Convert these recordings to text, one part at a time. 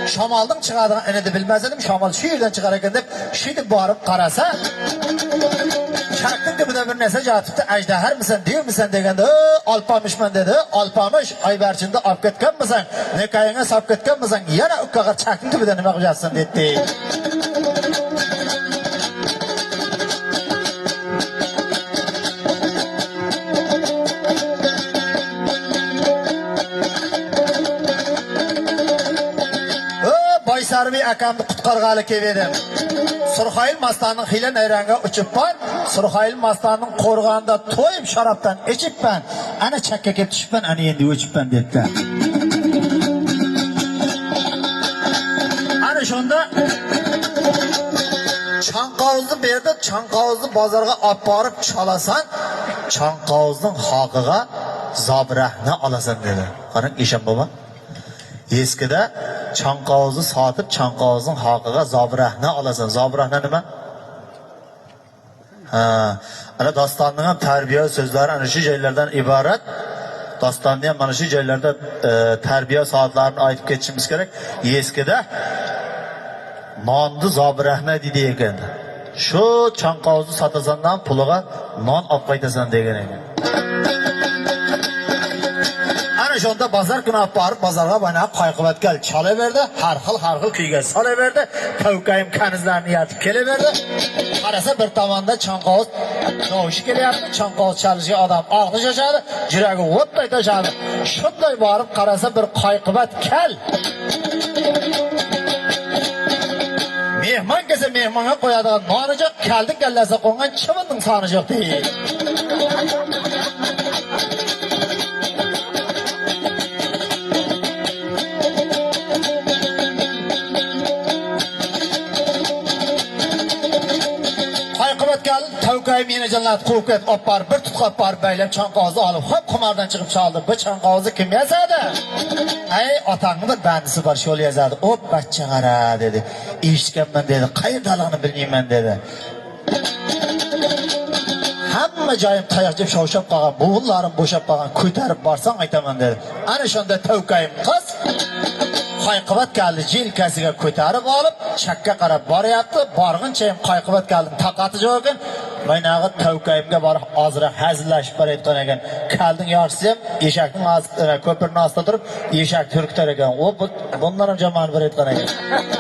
Şamaldan çıqadığını ene de bilmez edim. Şamal şu yerden çıqar eken deb şuydu barıp qarasa çarkın dibine bir nese catıptı. Ejdeher misin diyor musun degende alpamışman dedi. Alpamış ayberçinde ap ketken misin? Nekayına sap ketken misin? Yana ukkağır çarkın dibine nime kıcaksın dedi. Sarbi akamni qutqarg'ali keldim. Surxayil Mastanning xila nayranga uchibman. Surxayil Mastanning qo'rg'onida to'yib sharobdan ichibman. Ana chakka kelib tushibman, ana endi o'chibman debdi. Ana shunda chanqovuzni berdi, chanqovuzni bozorga olib borib chalasan, chanqovuzning haqiga zobrahni olasan dedi. Qarang Eshon bobo. Eskida chanqovuzni sotib, chanqovuzning haqiga zobrahni olasan. Zobrahni nima? Ana dostonning ham tarbiya so'zlari ana shu joylardan iborat. Dostonni ham mana shu joylarda tarbiya soatlarini aytib ketishimiz kerak. Eskida nonni zobrahni deydi ekan. Shu chanqovuzni sotasandan puliga non olib qaytasan degan ekan. Ana shunda bozor kuni olib borib bozorga bana qayqibat kel chalaverdi, har xil kuyga solaverdi. Tavkayim kanizlarni yatib kelaverdi. Qarasa bir tomonda chanqovuz novushi kelyapti, chanqovuz chalishga odam og'zi shoshadi, yuragi o'tday toshadi. Shunday borib qarasa bir qayqibat kel. Mehmon kelsa mehmonga qo'yadigan noni yo'q, kalning kallasi qo'ngan chivinning soni yo'q deydi. Tavkay meni jannat quvib ketib olib borib bir tutqab borib baylab chanqovuzni olib hop xumardan chiqib chaldi. Bu chanqovuzni kim yasadi? Ay otangning bir bandisi bor, sho'l yazadi. O bachcha qara dedi. Eshitganman dedi. Qayerdaligini bilmayman dedi. Hamma joyim tayoqchib shovshab qolgan, buvunlarim bo'shab qolgan, ko'tarib borsang aytaman dedi. Ana shunda Tavkayim qiz qayqibat kalni yelkasiga ko'tarib olib, chakka qarab boryapti. Borguncha ham qayqibat kalning taqati yo'q ekan. Baynag'i Tavkayimga borib ozroq hazillashib borayotgan ekan. Kalning yarisi ham eshakning ko'pirning ostida turib, eshak turktar ekan. O bundan ham jamon borayotgan ekan.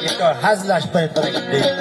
Ikkovi hazillashib borayotgan ekan deydi.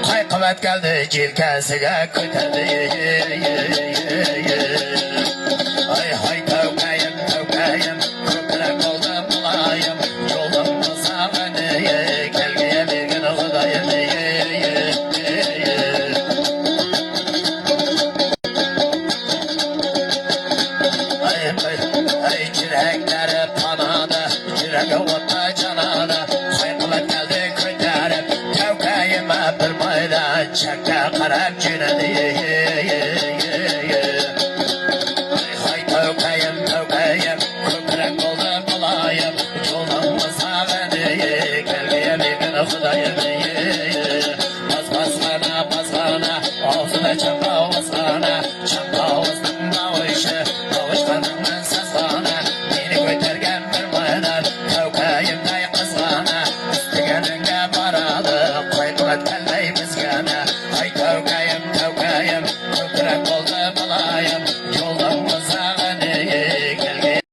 Qayqibat keldi, yelkasiga ko'tardi.